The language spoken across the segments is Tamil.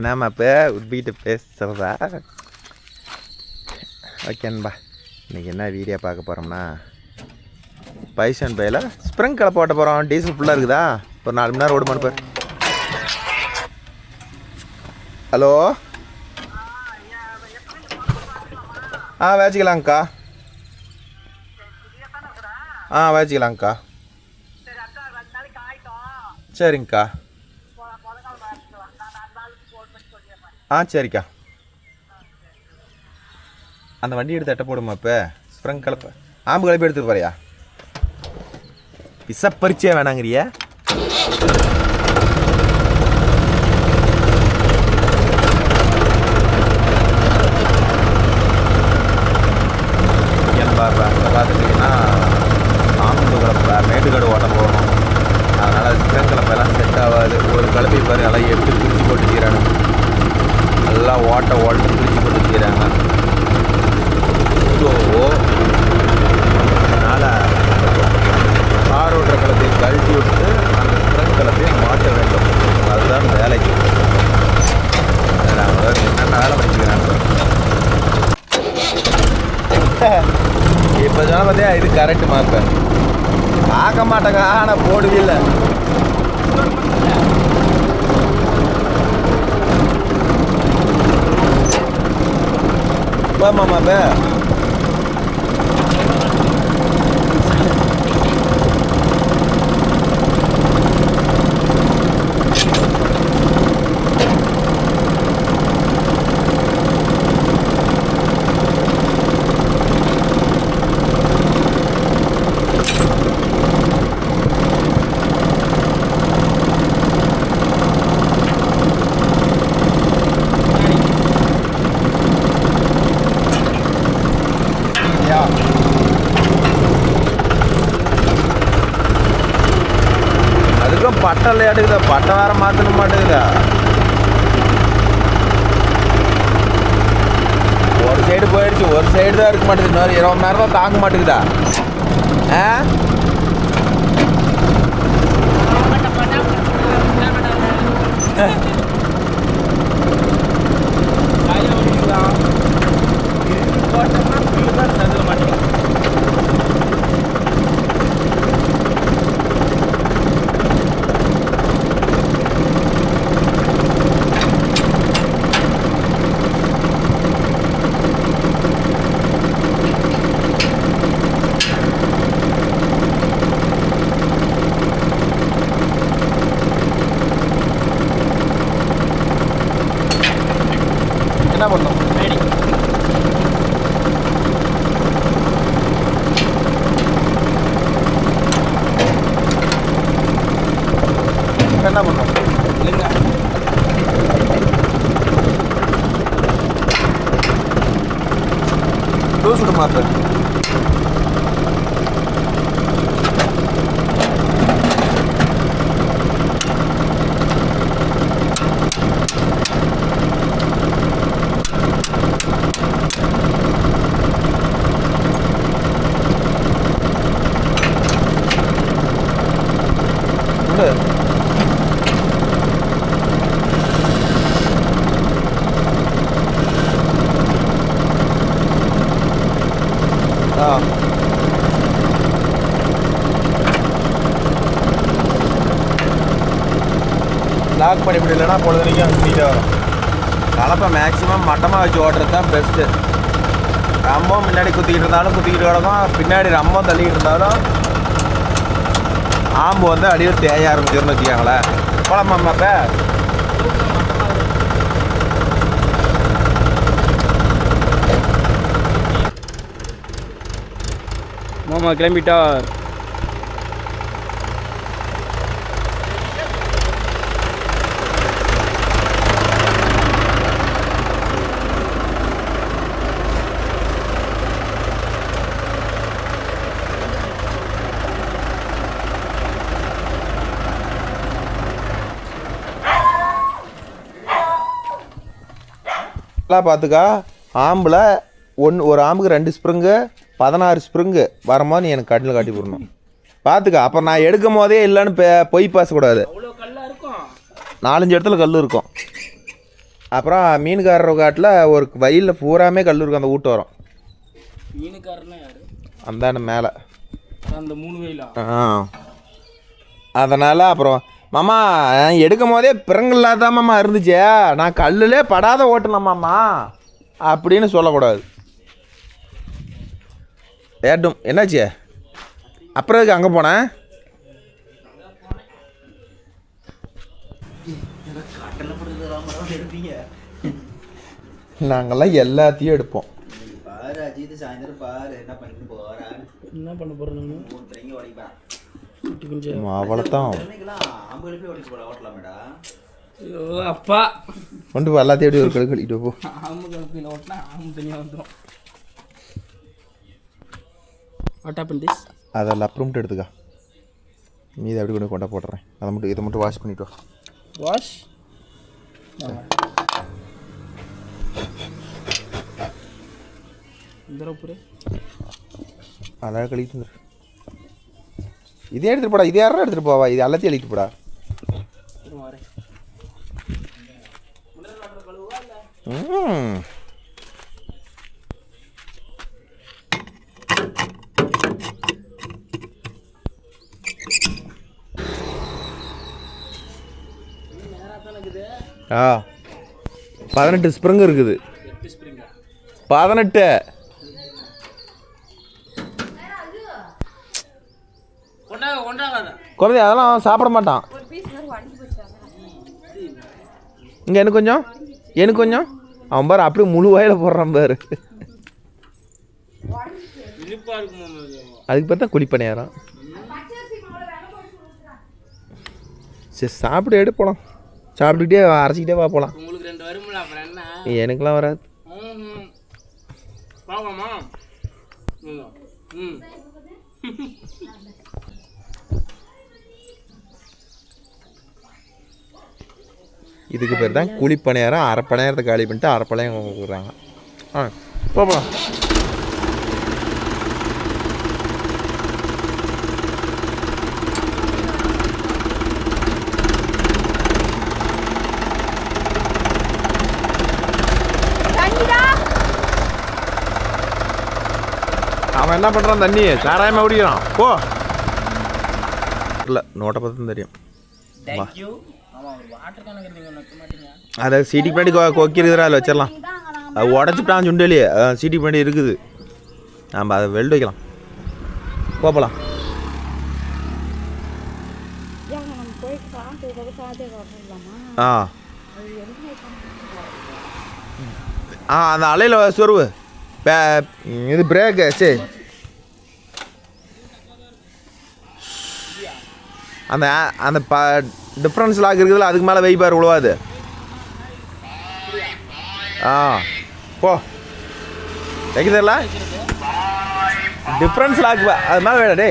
என்னம்மா இப்போ உட்பீட்டு பேசுகிறதா? ஓகேன்பா. இன்றைக்கி என்ன வீடியோ பார்க்க போகிறோம்னா, பைசன் பையில் ஸ்ப்ரிங் கலப்பை போட்ட போகிறோம். டீசல் ஃபுல்லாக இருக்குதா? ஒரு 4 மணி நேரம் ஓடு மனுப்பார். ஹலோ, வச்சுக்கலாங்க்கா. வச்சுக்கலாங்க்கா. சரிங்கக்கா. சரிக்கா. அந்த வண்டி எடுத்து எட்ட போடுமா? இப்போ ஸ்ப்ரிங் கலப்பை ஆம்பு கலப்பை எடுத்துட்டு போறியா? பிசப்பரிச்சே வேணாங்கிறியா? பார்த்துட்டிங்கன்னா ஆம்பு கலப்பை மேட்டுக்காடு ஓட்ட போகணும். அதனால் ஸ்ப்ரிங் கலப்பெல்லாம் செட் ஆகாது. ஒரு கலப்பை பாரு நல்லா எடுத்து பிரித்து போட்டுக்கிறாங்க. நல்லா ஓட்ட பிரித்து போட்டுக்கிறாங்க. ஸோ அதனால் கார் ஓட்டுற கலப்பையை கழட்டி விட்டு அந்த ஸ்ப்ரிங் கலப்பையை மாட்ட வேண்டும். அதுதான் வேலைக்கு. அதாவது என்னென்ன வேலை பண்ணிக்கிறாங்க இப்போ சொன்னால் பார்த்தியா, இது கரெக்டு மாப்பேன் பார்க்க மாட்டேங்க. ஆனால் போடுவே இல்லை. மாமாப்ப அதுக்கும் பட்டம் இல்லையாட்டுக்குதா? பட்டம் வேற மாற்றணும் மாட்டேங்குதா? ஒரு சைடு போயிடுச்சு, ஒரு சைடு தான் இருக்க மாட்டேங்குது. இன்னொரு 20 மணி நேரம் தான் தாங்க மாட்டேங்குதா? என்ன பண்ணோம்? என்ன பண்ணோம்? இல்லைங்க, டூஸ் விட மாட்டேன். லாக் பண்ணி இப்படி இல்லைன்னா பொழுதுனைக்கும் ஸ்பீடாக வரும். கலப்பை மேக்ஸிமம் மட்டமாக வச்சு ஓட்டுறது தான் பெஸ்ட்டு. ரம்பம் முன்னாடி குத்திக்கிட்டு இருந்தாலும் குத்திக்கிட்டு கிடக்கும், பின்னாடி ரம்பம் தள்ளிக்கிட்டு இருந்தாலும் ஆம்பு வந்து அடியில் தேய ஆரம்பிச்சிருன்னு வச்சுக்காங்களேன். குழம்பாப்ப மாமா கிளம்பிட்டார். பார்த்துக்கா. ஆம்பில் ஒரு ஆம்புக்கு 2 ஸ்ப்ரிங்கு 16 ஸ்ப்ரிங்கு வரும்போது நீ எனக்கு கட்டில் காட்டி போடணும். பார்த்துக்க. அப்புறம் நான் எடுக்கும் போதே இல்லைன்னு பொய் பேசக்கூடாது. 4-5 இடத்துல கல் இருக்கும். அப்புறம் மீன்காரர் காட்டில் ஒரு வயலில் பூராமே கல் இருக்கும், அந்த வீட்டு வரும். மீனுக்காரனா யாரு? அந்த மேலே அந்த 3 வயலா? அதனால் அப்புறம் மாமா எடுக்கும் போதே பிறங்கில்லாதான் மாமா இருந்துச்சு, நான் கல்லுலே படாத ஓட்டுனேன் அப்படின்னு சொல்லக்கூடாது. ஏட்டும் என்னாச்சு? அப்புறம் இதுக்கு அங்கே போனேன். நாங்கள்லாம் எல்லாத்தையும் எடுப்போம். பாரு அஜித் சாயந்தரம் பாரு என்ன பண்ணிட்டு போறான்னு. என்ன பண்ண போகிறேன்? அவ்வளோதான். ஆம்பளுக்கு ஓடிச்சு போல ஓட்டலாமேடா. ஐயோ அப்பா, கொண்டு போ எல்லாத்தையும் எப்படி ஒரு கழுகு கழிட்டு போ. ஆம்பு கலப்பில் ஓட்டினா ஆம்பு தனியாக வந்துடும். What happen this? அதில் அப்புறமேட்டு எடுத்துக்கா, மீதி அப்படி கொண்டு கொண்டா போடுறேன். அதை மட்டும் இதை மட்டும் வாஷ் பண்ணிட்டு வா. வாஷ் இந்த அழகாக கழிட்டு வந்துரு. இதே எடுத்துகிட்டு போடா, இதே யாரும் எடுத்துகிட்டு போவா, இது எல்லாத்தையும் எழுதிட்டு போடா. ஆ 18 ஸ்ப்ரிங் இருக்குது. 18 குழந்தை அதெல்லாம் சாப்பிட மாட்டான். இங்கே எனக்கு கொஞ்சம், எனக்கு கொஞ்சம். அவன் பாரு அப்படியே முழு வாயில் போடுறான் பாரு. அதுக்கு பார்த்தா குளிப்ப நேரம். சரி சாப்பிட்டு எடு போகலாம், சாப்பிட்டுக்கிட்டே அரைச்சிக்கிட்டே வா போகலாம். எனக்குலாம் வராது. இதுக்கு பேர் தான் குழிப்பணியாரம். அரைப்பணியாரத்தை காலி பண்ணிட்டு அரைப்பணையம் கொடுக்குறாங்க. போகலாம். அவன் என்ன பண்ணுறான், தண்ணி சாராயமாக குடிக்கிறான். போ இல்லை நோட்டை பார்த்து தெரியும். அதை சீட்டிக்கு பின்னாடி கொக்கிருக்குறா, அதில் வச்சிடலாம். அது உடச்சிட்டான் சுண்டலியே, சீட்டிக்கு பின்னாடி இருக்குது. நம்ம அதை வெல்டு வைக்கலாம். போகலாம். அந்த அலையில் சொருவு இது பிரேக்கு. சரி அந்த அந்த டிஃப்ரென்ஸ் லாக் இருக்குதுல்ல, அதுக்கு மேலே வெய்பார் உழுவாது. போ வைக்கிறதில்ல டிஃப்ரென்ஸ் லாக் அது மேலே வேடா.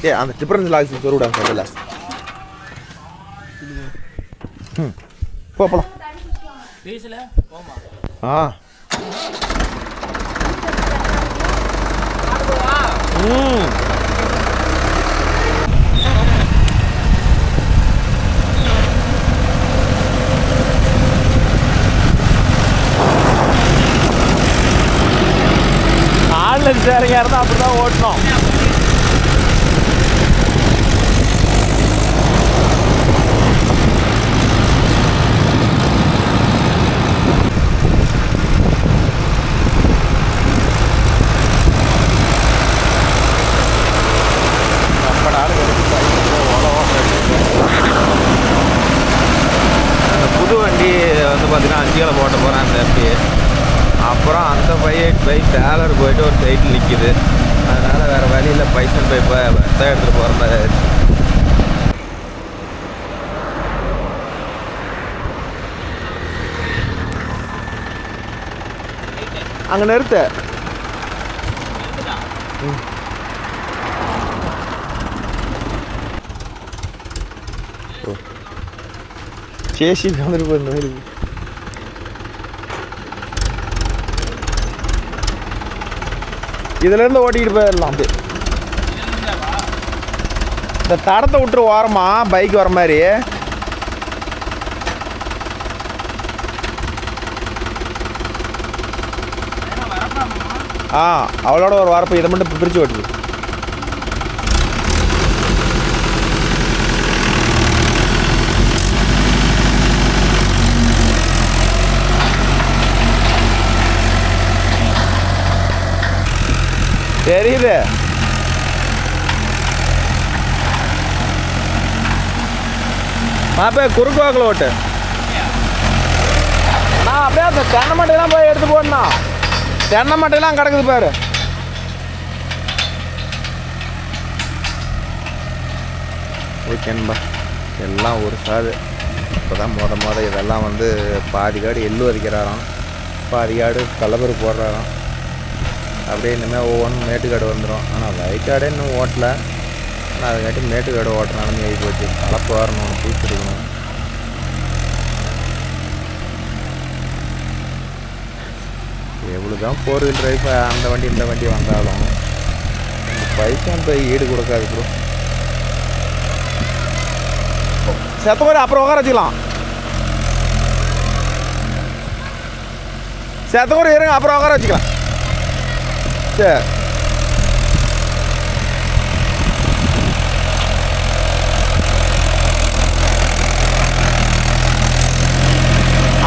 டே அந்த டிஃப்ரென்ஸ் லாக் சொருவிடாங்க அதில். போகலாம். ஆன்லைன் ஷேரிங்காக இருந்தால் அப்படி தான் ஓட்டணும். அந்த புது வண்டி வந்து பார்த்தீங்கன்னா 5 கிலோ போட்ட போகிறேன் அந்த எப்படியே. அப்புறம் அந்த பைக் டேலர் போயிட்டு ஒரு சைட்டில் நிற்கிது. அதனால் வேறு வழியில் பைசன் பைப்பை தான் எடுத்துகிட்டு போகிற மாதிரி ஆயிடுச்சு. அங்கே நிறுத்த. சேஷி வந்துட்டு போய் இந்த மாதிரி இதுலேருந்து ஓட்டிக்கிட்டு போயிடலாம். அப்படியே இந்த தடத்தை விட்டுரு ஓரமா பைக் வர மாதிரி. அவளோட ஒரு வாரப்போ இதை மட்டும் பிரித்து ஓட்டுது. தெரியுது. மாப்பே குறுக்கு வாக்கில் ஓட்டு. நான் அப்படியே அந்த தென்னை மட்டையெல்லாம் போய் எடுத்து போடணும். தென்னை மட்டையெல்லாம் கிடக்குது பாரு. ஓகேன்பா, எல்லாம் ஒரு சாது. இப்போ தான் மொத இதெல்லாம் வந்து பாதி காடு எள்ளு வதிக்கிறாராம், பாதி காடு கலப்பரு போடுறாராம். அப்படியே இனிமேல் ஒவ்வொன்றும் மேட்டுக்காடு வந்துடும். ஆனால் வயக்காடே இன்னும் ஓட்டலை. ஆனால் அதுக்காட்டி மேட்டுக்காடு ஓட்டுற நிலமை ஆகி போச்சு. கலப்பு வரணும், பூச்சிருக்கணும். எவ்வளோ தான் 4 வீல் டிரைவ் அந்த வண்டி இந்த வண்டி வந்தாலும் இந்த பைசன் போய் ஈடு கொடுக்காது ப்ரோ. செத்தவரை அப்புறம் உட்கார வச்சுக்கலாம். செத்தவரை இருங்க, அப்புறம் உட்கார வச்சுக்கலாம். சரி,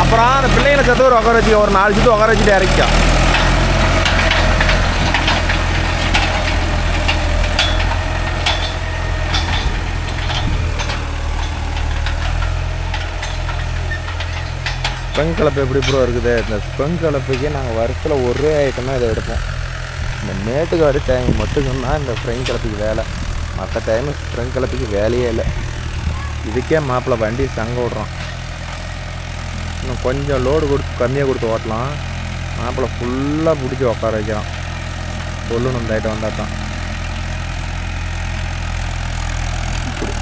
அப்புறம் அந்த பிள்ளைங்களை செத்தவரை உட்கார வச்சுக்க. ஒரு 4 சுற்று உட்கார வச்சுட்டு இறக்கிக்கலாம். ஸ்ப்ரிங் கலப்பு எப்படி ப்ரோ இருக்குது? இந்த ஸ்ப்ரிங் கலப்புக்கே நாங்கள் வருஷத்தில் ஒரே ஐட்டம் தான் இதை எடுப்போம். இந்த மேட்டுக்காடு டைம் மட்டும்தான் இந்த ஸ்ப்ரிங் கலப்புக்கு வேலை. மற்ற டைமு ஸ்ப்ரிங் கலப்புக்கு வேலையே இல்லை. இதுக்கே மாப்பிள்ளை வண்டி சங்க விட்றோம். இன்னும் கொஞ்சம் லோடு கொடுத்து கம்மியாக கொடுத்து ஓட்டலாம். மாப்பிள்ளை ஃபுல்லாக பிடிச்சி உட்கார வைக்கிறான். சொல்லணும் இந்த ஐட்டம் வந்தால் தான். இப்படி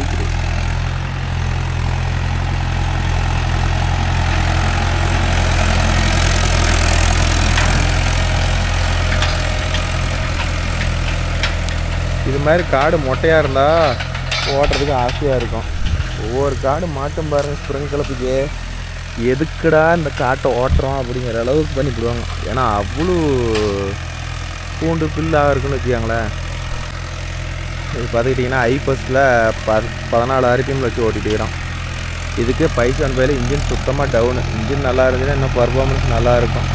இப்படி இது மாதிரி காடு மொட்டையாக இருந்தால் ஓட்டுறதுக்கு ஆசையாக இருக்கும். ஒவ்வொரு காடு மாட்டும் பாருங்கள். ஸ்ப்ரிங் கலப்புக்கு எதுக்குடா இந்த காட்டை ஓட்டுறோம் அப்படிங்கிற அளவுக்கு பண்ணிவிடுவாங்க. ஏன்னா அவ்வளோ பூண்டு பில்லாக இருக்குன்னு வச்சுக்காங்களேன். இது பார்த்துக்கிட்டிங்கன்னா ஐபஸ்ஸில் 14 RPM வச்சு ஓட்டிகிட்டு இருக்கிறோம். இதுக்கு பைசான் பேரில் இன்ஜின் சுத்தமாக டவுனு. இன்ஜின் நல்லா இருந்துச்சுன்னா இன்னும் பர்ஃபார்மன்ஸ் நல்லாயிருக்கும்.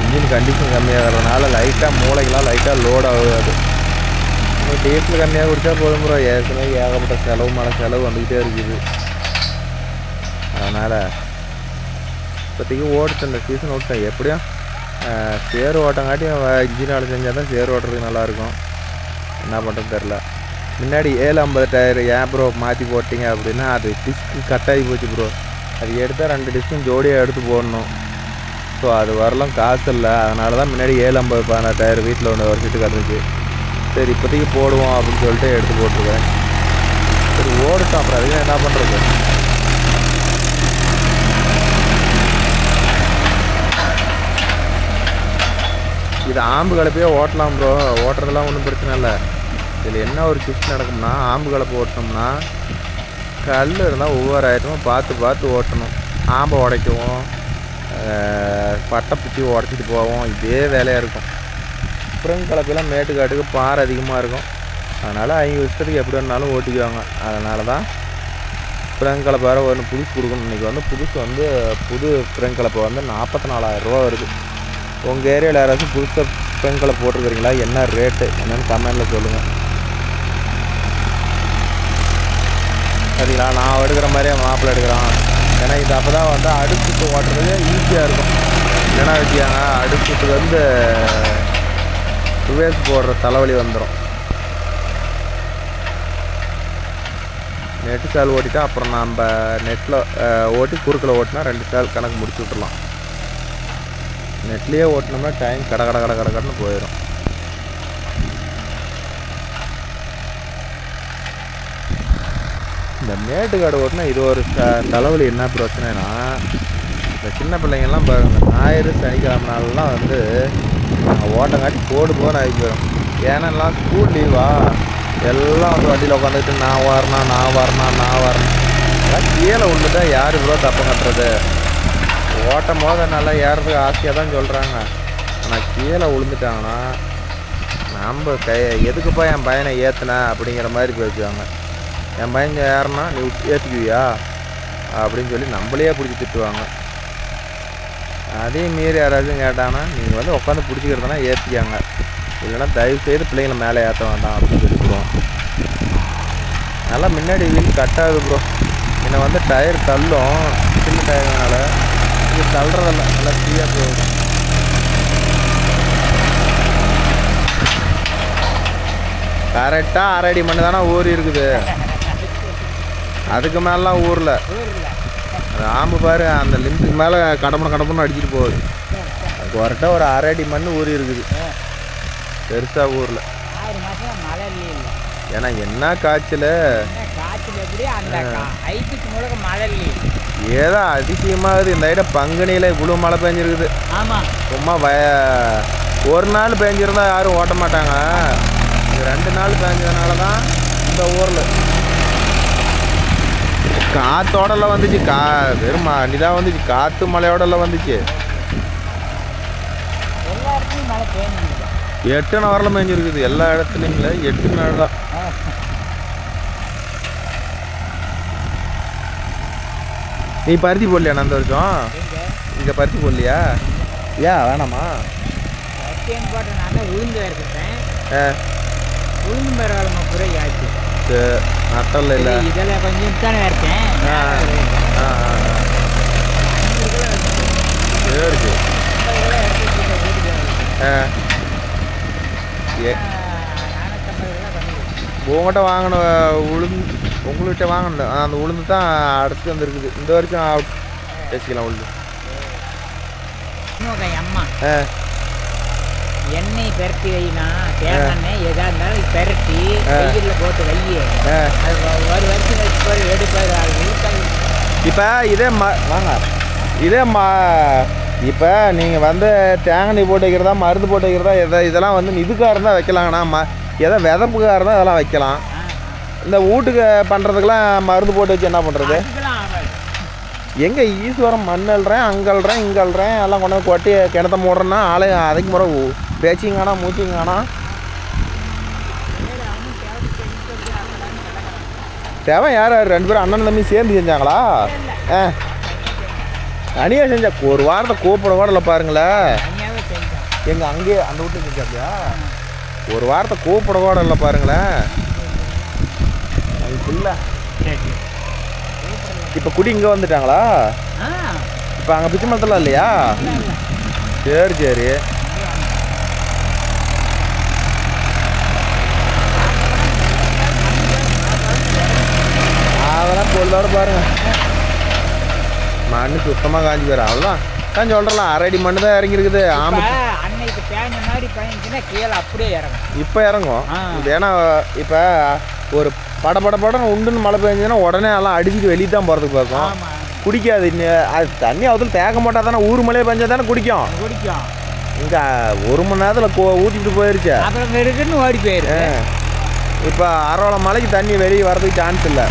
இன்ஜின் கண்டிஷன் கம்மியாகிறதுனால லைட்டாக மூளைக்கெலாம் லைட்டாக லோட் ஆகாது. இன்னும் டேஸ்ட்டில் கம்மியாக குடித்தா போதும் ப்ரோ. ஏற்கனவே ஏகப்பட்ட செலவு மேலே செலவு வந்துக்கிட்டே இருக்குது. அதனால் இப்போதைக்கு ஓட்டுச்சு இந்த சீசன் ஓட்டேன். எப்படியும் சேர் ஓட்டங்காட்டியும் இன்ஜின் வேலை செஞ்சால் தான் சேர் ஓட்டுறதுக்கு நல்லாயிருக்கும். என்ன பண்ணுறது தெரில. முன்னாடி 750 டயர் ஏன் ப்ரோ மாற்றி போட்டிங்க அப்படின்னா அது டிஸ்க்கு கட்டாகி போச்சு ப்ரோ. அது எடுத்தால் 2 டிஸ்க்கும் ஜோடியாக எடுத்து போடணும். ஸோ அது வரலாம் காசு இல்லை. அதனால தான் முன்னாடி 750 16 டயர் வீட்டில் ஒன்று ஒரு சீட்டு கிடந்துச்சு. சரி இப்போதைக்கு போடுவோம் அப்படின்னு சொல்லிட்டு எடுத்து போட்டிருக்கேன். சரி ஓடுட்டோம், அப்புறம் அதுக்கு என்ன பண்ணுறது. இது ஆம்பு கலப்பையே ஓட்டலாம் ப்ரோ. ஓட்டுறதெல்லாம் ஒன்றும் பிரச்சனை இல்லை. இதில் என்ன ஒரு ட்விஸ்ட் நடக்கும்னா, ஆம்பு கலப்பை ஓட்டினோம்னா கல் இருந்தால் ஒவ்வொரு ஐட்டமும் பார்த்து ஓட்டணும். ஆம்பை உடைக்கவும் பட்டை பிச்சு உடச்சிட்டு போவோம். இதே வேலையாக இருக்கும். ஸ்ப்ரிங் கலப்பெல்லாம் மேட்டுக்காட்டுக்கு பாறை அதிகமாக இருக்கும். அதனால் அவங்க இஷ்டத்துக்கு எப்படி வேணாலும் ஓட்டிக்குவாங்க. அதனால தான் ஸ்ப்ரிங் கலப்பை வேறு ஒன்று புதுசு கொடுக்கணும். இன்றைக்கி வந்து புது ஸ்ப்ரிங் கலப்பை வந்து 44,000 ரூபா வருது. உங்கள் ஏரியாவில் யாராச்சும் புதுசாக ஸ்ப்ரிங் கலப்பை போட்டிருக்கிறீங்களா? என்ன ரேட்டு என்னென்னு கமெண்டில் சொல்லுங்கள். சரிங்களா? நான் எடுக்கிற மாதிரியே மாப்பிள்ளை எடுக்கிறான். ஏன்னா இது அப்போ தான் வந்து அடுப்புட்டு ஓட்டுறது ஈஸியாக இருக்கும். இல்லைன்னா வச்சுக்காங்க அடுப்புட்டு வந்து ரிவேர்ஸ் போடுற தலைவலி வந்துடும். நெட்டு சால் ஓட்டிட்டா அப்புறம் நம்ம நெட்டில் ஓட்டி குறுக்கில் ஓட்டினா 2 சால் கணக்கு முடிச்சு விட்டுடலாம். நெட்லேயே ஓட்டினோம்னா டைம் கடன்னு போயிடும். இந்த மேட்டுக்காடு ஓட்டினா இது ஒரு தலைவலி. என்ன பிரச்சனைனா, இந்த சின்ன பிள்ளைங்கள்லாம் பாருங்கள், ஞாயிறு சனிக்கிழமை நாளெலாம் வந்து ஓட்டங்காட்டி போதும் ஆகி போயிடும். ஏன்னா ஸ்கூல் லீவா எல்லாம் வந்து வண்டியில் உட்காந்துக்கிட்டு நான் வரணும் எல்லாம் கீழே விழுந்துட்டா யார் இவ்வளோ தப்பம் கட்டுறது. ஓட்டும் போது நல்லா ஏறதுக்கு ஆசையாக தான் சொல்கிறாங்க. ஆனால் கீழே விழுந்துட்டாங்கன்னா நம்ம எதுக்குப்பா என் பையனை ஏற்றுன அப்படிங்கிற மாதிரி பேசுவாங்க. என் பையன் ஏறினா நீ ஏற்றுக்குவியா அப்படின்னு சொல்லி நம்மளையே பிடிச்சி திட்டுவாங்க. அதே மீறி யாராச்சும் கேட்டாங்கன்னா நீங்கள் வந்து உட்காந்து பிடிச்சிக்கிறதுனா ஏற்றிக்காங்க, இல்லைன்னா தயவுசெய்து பிள்ளைங்களை மேலே ஏற்ற வேண்டாம் அப்படின்னு சொல்லிவிடுவோம். நல்லா முன்னாடி வீல் கட்டாகுது ப்ரோ. என்னை வந்து டயர் தள்ளும், சின்ன டயர்னால இது தள்ளுறதில்ல, நல்லா ஃப்ரீயாக போகுது. கரெக்டாக 1/2 அடி மண்ணு தானே ஊறி இருக்குது, அதுக்கு மேலாம் ஊரில் ஆம்பு பாரு அந்த லிமிட்டுக்கு மேலே கடப்பணம் அடிச்சிட்டு போகுது. அதுக்கு வரட்டா ஒரு 1/2 அடி மண் ஊறி இருக்குது பெருசாக ஊரில். ஏன்னா என்ன காய்ச்சல் ஏதோ அதிசயமாகுது. இந்த இடம் பங்குனியில் இவ்வளோ மழை பெஞ்சிருக்குது. சும்மா ஒரு நாள் பெஞ்சிருந்தா யாரும் ஓட்ட மாட்டாங்க. இது 2 நாள் பெஞ்சதுனால தான் இந்த ஊரில் காற்றோடலாம் வந்துச்சு. வெறும் அன்னிதான் வந்துச்சு, காற்று மழையோடலாம் வந்துச்சு. 8 நாள் வரலாம் பெஞ்சிருக்குது எல்லா இடத்துலையும். இல்லை 8 நாள் தான். நீ பருத்தி போடலையா அந்த வருஷம்? இங்கே பருத்தி போடலையா? ஏன் வேணாமா? நட்டல் இல்லை சரி. உங்கள்கிட்ட வாங்கின உங்கள்கிட்ட வாங்கின அந்த உளுந்து தான் அடைச்சி வந்துருக்குது. இந்த வரைக்கும் பேசிக்கலாம் உளுந்து. அம்மா எண்ணெய் பெரட்டி வைனா தேங்காய் எதா இருந்தாலும் பெரட்டி வெயிலில் போட்டு வையே, அது ஒரு வருஷம் வச்சு எடுப்பார். இப்போ இதே வாங்க இதே இப்போ நீங்கள் வந்து தேங்காய் போட்டு வைக்கிறதா மருந்து போட்டு வைக்கிறதா இதெல்லாம் வந்து இதுக்காக இருந்தால் வைக்கலாங்கண்ணா. எதோ விதப்புக்காக இருந்தால் அதெல்லாம் வைக்கலாம். இந்த வீட்டுக்கு பண்ணுறதுக்கெல்லாம் மருந்து போட்டு வச்சு என்ன பண்ணுறது? எங்கே ஈஸ்வரம் மண் அள்ளுறேன், அங்கே அள்ளுறேன், இங்கே அள்ளுறேன், எல்லாம் கொண்டு வந்து கொட்டி கிணத்த மூடுறேன்னா ஆளே அதுக்கு முறை பேச்சிங்கானா மூச்சிங்கானா. தேவை யார் 2 பேரும் அண்ணன் தம்பி சேர்ந்து செஞ்சாங்களா? தனியாக செஞ்சா ஒரு வாரத்தை கூப்பிட கூட இல்லை பாருங்களேன். எங்கள் அங்கேயே அந்த வீட்டில் செஞ்சாப்பியா? ஒரு வாரத்தை கூப்பிட கூட இல்லை பாருங்களேன். அதுக்கு இல்லை. இப்போ குடி இங்கே வந்துட்டாங்களா? இப்போ அங்கே பிச்சை மரத்தில் இல்லையா? சரி சரி. அதெல்லாம் பொழுதோட பாருங்க மண்ணு சுத்தமாக காஞ்சி போயிடும். அவ்வளோதான் தான் சொல்கிறலாம். 1/2 அடி மண்ணு தான் இறங்கிருக்குது. இப்போ இறங்கும். இது ஏன்னா இப்போ ஒரு படன்னு உண்டுன்னு மழை பெஞ்சதுன்னா உடனே எல்லாம் அடிச்சுட்டு வெளியே தான் போகிறதுக்கு பார்க்கும். குடிக்காது. அது தண்ணி அதில் தேக்க மாட்டா தானே ஊர் மழையை பெஞ்சா தானே குடிக்கும். இங்கே 1 மணி நேரத்தில் ஊற்றிட்டு போயிருச்சு. ஓடி போயிரு. இப்போ அரை மலைக்கு தண்ணி வெளியே வரதுக்கு சான்ஸ் இல்லை.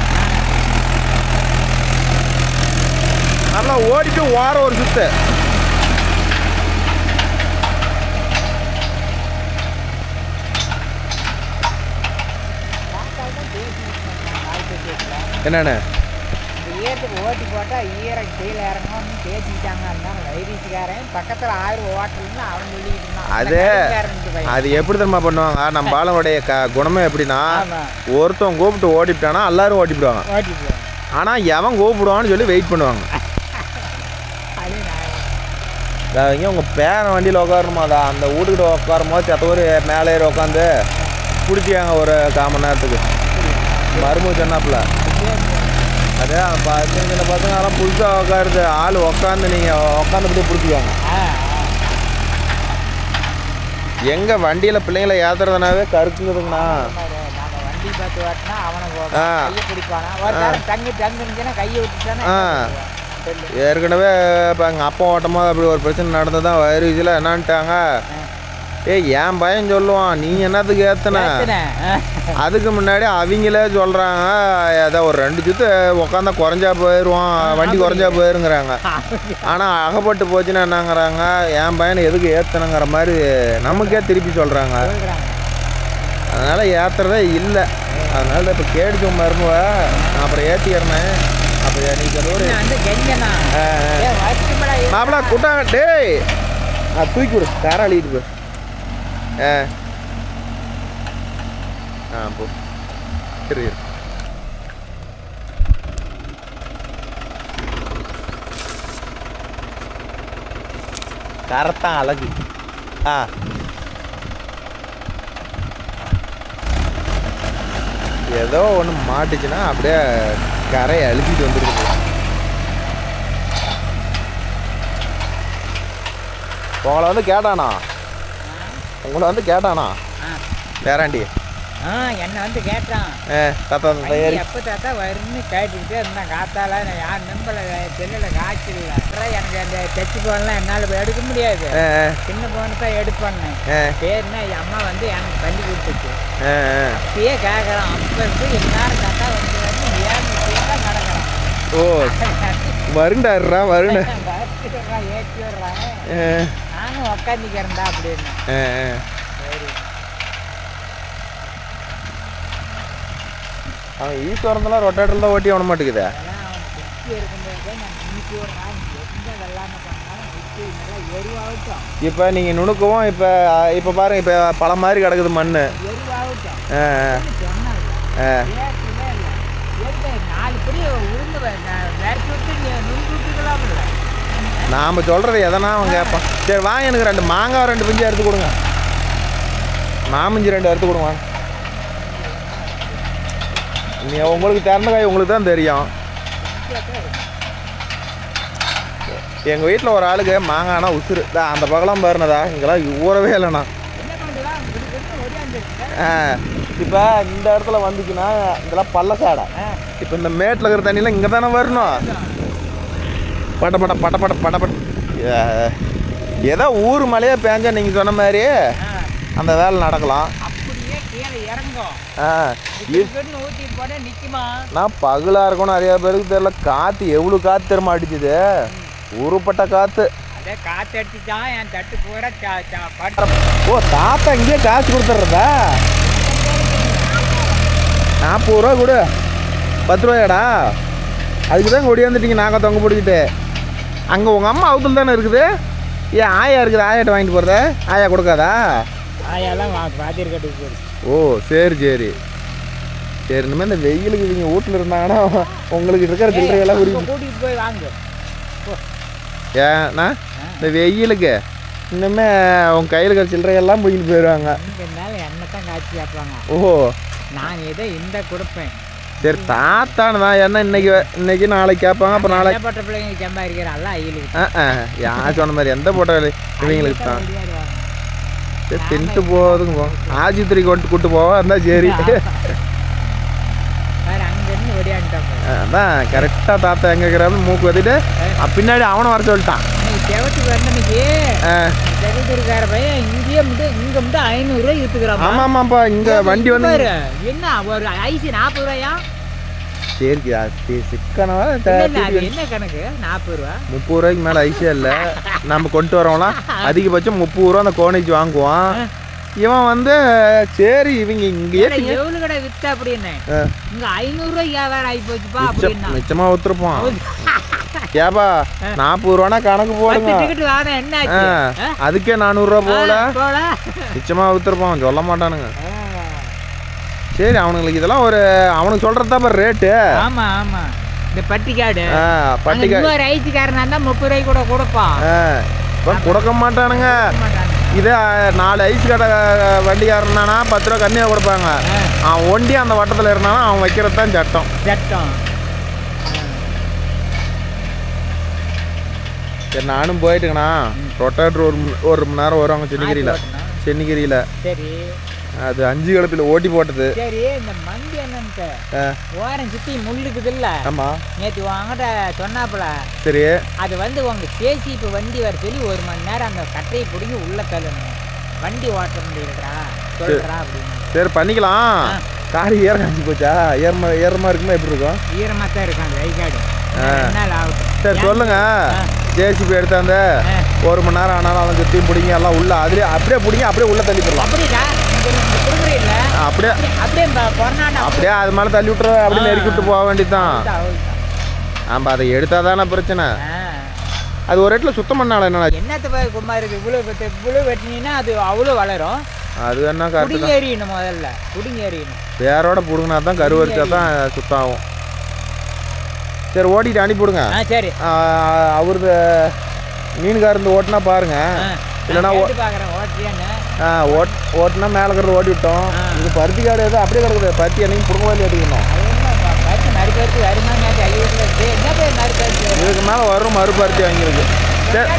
நல்லா ஓடிட்டு ஓர ஒரு சுத்து. என்னண்ணே ஓட்டி போட்டா ஈரம் கீழே இறங்கணும்னு பேசிக்கிட்டாங்க. வைரீஸ்காரன் பக்கத்தில் 1000 ஓட்டல்னு அவன் சொல்லிக்கிட்டு அது எப்படி தெரியுமா பண்ணுவாங்க? நம்ம ஆளுடைய குணமே எப்படின்னா, ஒருத்தவங்க கூப்பிட்டு ஓட்டிவிட்டானா எல்லாரும் ஓட்டிவிடுவாங்க. ஆனால் எவன் கூப்பிடுவான்னு சொல்லி வெயிட் பண்ணுவாங்க. இங்கே உங்கள் பேரன் வண்டியில் உட்காரணுமாதா அந்த வீட்டுக்கிட்ட உட்காரும் போது செத்தவரு மேலே ஏறி உட்காந்து பிடிச்சிக்காங்க ஒரு 1/4 மணி நேரத்துக்கு. மருமக சொன்னாப்புல அதே சின்ன பசங்க அதெல்லாம் புதுசாக உட்காருது. ஆள் உட்காந்து நீங்கள் உட்காந்துக்கிட்டே பிடிச்சிக்குவாங்க. எங்கே வண்டியில் பிள்ளைங்களை ஏற்றுறதுனாவே கருக்குதுங்கண்ணா. ஏற்கனவே இப்போ எங்கள் அப்பா ஓட்டமாக அப்படி ஒரு பிரச்சனை நடந்து தான் வயிறு வீச்சில் என்னான்ட்டாங்க, என் பையன் சொல்லுவான் நீ என்னத்துக்கு ஏத்தன அதுக்கு முன்னாடி அவங்களே சொல்கிறாங்க ஏதோ ஒரு 2 சுத்து உட்காந்தா குறைஞ்சா போயிடுவான் வண்டி குறைஞ்சா போயிருங்கிறாங்க. ஆனால் அகப்பட்டு போச்சுன்னா என்னங்கிறாங்க என் பையனை எதுக்கு ஏற்றணுங்கிற மாதிரி நமக்கே திருப்பி சொல்கிறாங்க. அதனால் ஏற்றுறதே இல்லை. அதனால இப்போ கேடுச்சு மருமவ நான் அப்புறம் ஏற்றிக்கிறேன். அப்போ நீ சொல்லுவோம் மாப்பிளா கூட்டாங்க டேய் தூக்கி விடு கார அழிட்டு போய் போ சரி கரத்தான் அழகு. ஏதோ ஒன்று மாட்டுச்சுன்னா அப்படியே கரையை அழுத்திட்டு வந்துருக்கு. உங்களை வந்து கேட்டானா வேறாண்டி என்னை வந்து கேட்டான் தாத்தா தயாரி எப்போ தாத்தா வரும்னு கேட்டுக்கிட்டே இருந்தான். காத்தால நான் யார் நம்பலை செல்லில் காய்ச்சல் இல்லை. எனக்கு அந்த டச்சு போன்லாம் என்னால் எடுக்க முடியாது. சின்ன போனை தான் எடுப்பேன்னு பேருனா என் அம்மா வந்து எனக்கு பண்ணி கொடுத்துச்சு. அப்பயே கேட்குறான் அப்போ இருந்து எல்லாரும் தாத்தா வந்து ஏன் நடக்கிறான். ஓ வருண்டாடுறா வருண ஏற்றி விடுறாங்க. நானும் உக்காந்துக்கிறேன்டா அப்படின்னு. சரி அவன் ஈஸ்வரந்தெல்லாம் ரொட்டேட்டரில் தான் ஓட்டி விட மாட்டேங்குதே. இப்போ நீங்கள் நுணுக்கவும் இப்போ பாருங்க இப்போ பழம் மாதிரி கிடக்குது மண். நாம் சொல்கிறது எதனா அவன் கேட்பான். சரி வாங்க எனக்கு 2 மாங்காய் 2 பிஞ்சு எடுத்து கொடுங்க. மாமிஞ்சி 2 எடுத்து கொடுங்க. நீ உங்களுக்கு திறந்த காய் உங்களுக்கு தான் தெரியும். எங்கள் வீட்டில் ஒரு ஆளுக்கு மாங்காய்னா உசுறு தான். அந்த பக்கம்லாம் பாருனதா இங்கெல்லாம் ஊறவே இல்லைண்ணா. இப்போ இந்த இடத்துல வந்துச்சுன்னா இதெல்லாம் பள்ளக்காடை. இப்போ இந்த மேட்டில் இருக்கிற தண்ணியெலாம் இங்கே தானே வரணும். பட்ட ஏதோ ஊர் மழையே பேஞ்சா நீங்கள் சொன்ன மாதிரி அந்த வேலை நடக்கலாம். நான் பகலாக இருக்கணும். நிறைய பேருக்கு தெரியல காற்று எவ்வளோ காற்று தெரியுமா அடிச்சுது. ஊருப்பட்ட காற்று. ஓ தாத்தா இங்கேயே காசு கொடுத்துட்றதா? 40 ரூபா கொடு. 10 ரூபாயாடா? அதுக்கு தான் கொடியாந்துட்டீங்க நாங்கள் தொங்க பிடிச்சிட்டு. அங்கே உங்கள் அம்மா அவுத்தில் தானே இருக்குது. ஏன் ஆயா இருக்குது ஆயாட்ட வாங்கிட்டு போகிறத? ஆயா கொடுக்காதா? ஓ சரி சரி சரி. இனிமேல் இந்த வெயிலுக்கு இவங்க வீட்டில் இருந்தாங்கன்னா உங்களுக்கு இருக்கிற சில்லறையெல்லாம் கூட்டிகிட்டு போய் வாங்க. ஏன்னா இந்த வெயிலுக்கு இன்னுமே உங்க கையில் இருக்கிற சில்லறையெல்லாம் போயிட்டு போயிடுவாங்க. என்ன தான் காய்ச்சி கேட்பாங்க. ஓ நான் ஏதோ இந்த கொடுப்பேன். சரி தாத்தானு தான் என்ன இன்னைக்கு நாளைக்கு கேட்பாங்க. அப்புறம் நாளைக்கு போட்ட பிள்ளைங்களுக்கு சம்பாதிக்கிறாள். யார் சொன்ன மாதிரி எந்த போட்ட இவங்களுக்கு தான் சரி தின்ட்டு போகுதுங்க. போ ஆஜித்திரிக்கு கூட்டு போவா இருந்தா சரி. அதான் கரெக்டாக தாத்தா எங்கே இருக்கிறாரு மூக்கு வத்திட்டு பின்னாடி அவனை வர சொல்லிட்டான். ஆமாம் ஆமாப்பா இங்கே வண்டி வந்து என்ன ஒரு ஐசி 40 ரூபாயா? சரி சிக்கனவா என்ன கணக்கு 40 ரூபா 30 ரூபாய்க்கு மேலே ஐஸே இல்லை. நம்ம கொண்டு வரோம்லாம் அதிகபட்சம் 30 ரூபா அந்த கோனைக்கு வாங்குவான். இவன் வந்து சரி இவங்க இங்கேயே எவ்வளவு கடை வித்த அப்படின்னு இங்க 500 ரூபாய் வியாபாரம் ஆகி போச்சுப்பா அப்படின்னா மிச்சமா ஒத்துருப்போம். ஏப்பா 40 ரூபானா கணக்கு போடுங்க. என்ன அதுக்கே 400 ரூபா போல மிச்சமா ஒத்துருப்பான். சொல்ல மாட்டானுங்க. சரி அவனுங்களுக்கு இதெல்லாம் ஒரு அவனுக்கு சொல்றதுதான் ரேட்டு. ஆமா ஆமா இந்த பட்டிக்காடு பட்டிக்காடு ஐஸ்காரனா இருந்தா 30 ரூபாய்க்கு கூட கொடுப்பான். கொடுக்க மாட்டானுங்க. இதே 4 ஐஸ் கடை வண்டிக்காரனா 10 ரூபா கம்மியாக கொடுப்பாங்க. அவன் ஒண்டி அந்த வட்டத்தில் இருந்தானா அவன் வைக்கிறது தான் சட்டம். சரி நானும் போயிட்டுங்கண்ணா. ரொட்டேட்டர் ஒரு மணி நேரம் வருவாங்க சென்னிகிரியில். சரி அது 5 கடத்தில் ஓட்டி போட்டது. சரி இந்த மந்தி என்னன்ட்டு ஓரம் சுற்றி முள்ளுக்குது இல்லை? ஆமாம் நேற்று வாங்கிட்ட சொன்னாப்புல. சரி அது வந்து உங்கள் கேசிபி வண்டி வர சொல்லி 1 மணி நேரம் அந்த கட்டையை பிடிங்கி உள்ள தள்ளணும். வண்டி ஓட்ட முடியலடா சொல்கிறா அப்படின்னு. சரி பண்ணிக்கலாம். காடு ஏற காஞ்சி போச்சா? ஈரமாக இருக்குமா எப்படி இருக்கும்? ஈரமாக தான் இருக்கும் அந்த வைகாடு. 2 நாள் ஆகட்டும். சரி சொல்லுங்க. ஜேசிபி எடுத்தாந்த 1 மணி நேரம் ஆனாலும் அவன் சுற்றியும் பிடிங்க எல்லாம் உள்ள அதுலேயே அப்படியே பிடிங்க அப்படியே உள்ளே தள்ளி போடலாம். அப்படிடா கொடுக்குறீங்கள அப்படியே அப்படியே கொரோனா அப்படியே அது மேலே தள்ளி விட்டுரு அப்படியே நெருக்கி விட்டு போக வேண்டியதுதான். ஆமாம் அதை எடுத்தால் தானே பிரச்சனை. அது ஒரு இடத்துல சுத்தம் பண்ணாலும் என்னத்தை கும்மா இருக்குது இவ்வளோ வெட்டினீங்கன்னா அது அவ்வளோ வளரும். அது என்ன குடிங்க எறியணும் முதல்ல குடிங்க எறியணும். வேரோட பிடுங்கினா தான் கருவரிச்சா தான் சுத்தம் ஆகும். சரி ஓட்டிட்டு அனுப்பிவிடுங்க. சரி அவரது மீன்காரந்து ஓட்டினா பாருங்க. இல்லைன்னா பார்க்குறேன் ஓட்டுறியான்னு. ஓட்டினா மேலே இருக்கிறது ஓட்டி விட்டோம். இது பருத்தி காடு ஏதோ அப்படியே கிடக்குது. பருத்தி அன்னைக்கு பிடுங்க ஏற்றிக்கணும். பருத்தி மறுபருத்தி வருமா என்ன பேர் மறுபருத்தி இதுக்கு மேலே வரும் மறுபருத்தி வாங்கியிருக்கு. சரி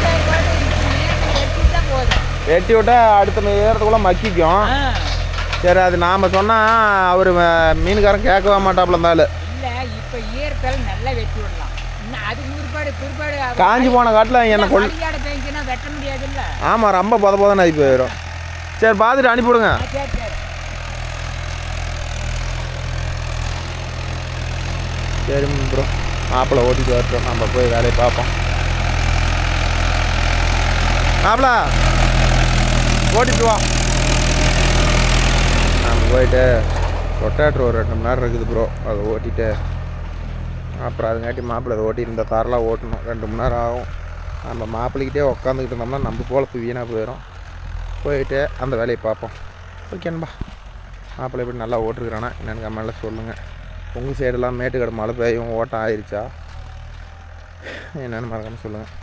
வெட்டி விட்டா அடுத்த ஏறதுக்குள்ள மக்கிக்கும். சரி அது நாம் சொன்னால் அவர் மீன்காரன் கேட்கவே மாட்டாப்புல இருந்தாலும். இல்லை இப்போ ஈரத்தில் நல்லா வெட்டி விடலாம். இன்னும் அதுக்கு பிற்பாடு காஞ்சி போன காட்டில் என்ன கொள் பெஞ்சுன்னா வெட்ட முடியாது இல்லை. ஆமாம் ரொம்ப பொதன்னு ஆகி போயிடும். சரி பார்த்துட்டு அனுப்பிவிடுங்க. சரி சரி சரி ப்ரோ மாப்பிள்ளை ஓட்டிட்டு வரட்டும். நம்ம போய் வேலையை பார்ப்போம். மாப்பிள்ளை ஓட்டிட்டு வா. நம்ம போயிட்டு ரொட்டேட்டர் ஒரு 2 மணி நேரம் இருக்குது ப்ரோ. அதை ஓட்டிட்டு அப்புறம் அதுங்காட்டி மாப்பிள்ளை அதை ஓட்டி இந்த காரெலாம் ஓட்டணும். 2 மணி நேரம் ஆகும். நம்ம மாப்பிள்ளைக்கிட்டே உட்காந்துக்கிட்டு இருந்தோம்னா நம்ம பொழப்பு வீணாக போயிடும். போயிட்டு அந்த வேலையை பார்ப்போம். ஓகேன்பா. மாப்பிள்ளை எப்படி நல்லா ஓட்டுருக்குறானா என்னென்னு கமெண்ட்டில் சொல்லுங்கள். உங்கள் சைடெல்லாம் மேட்டுக்கடை மழை பெய்யும் ஓட்டம் ஆயிடுச்சா என்னென்னு மறக்காமல் சொல்லுங்கள்.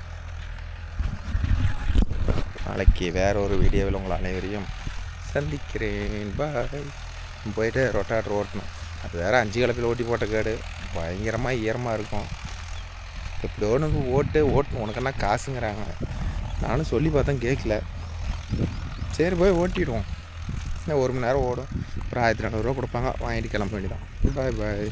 நாளைக்கு வேற ஒரு வீடியோவில் உங்களை அனைவரையும் சந்திக்கிறேன். பாய். போயிட்டு ரொட்டாட்டர் ஓட்டணும். அது வேறு 5 கலப்பில் ஓட்டி போட்ட கேடு பயங்கரமாக ஈரமாக இருக்கும். எப்படி ஓட்டணும் உனக்கு என்ன காசுங்கிறாங்க. நானும் சொல்லி பார்த்தேன் கேட்கல. சரி போய் ஓட்டிடுவோம். 1 மணி நேரம் ஓடும். அப்புறம் 1400 ரூபா கொடுப்பாங்க வாங்கிட்டு கிளம்ப வேண்டியதான். பாய் பாய்.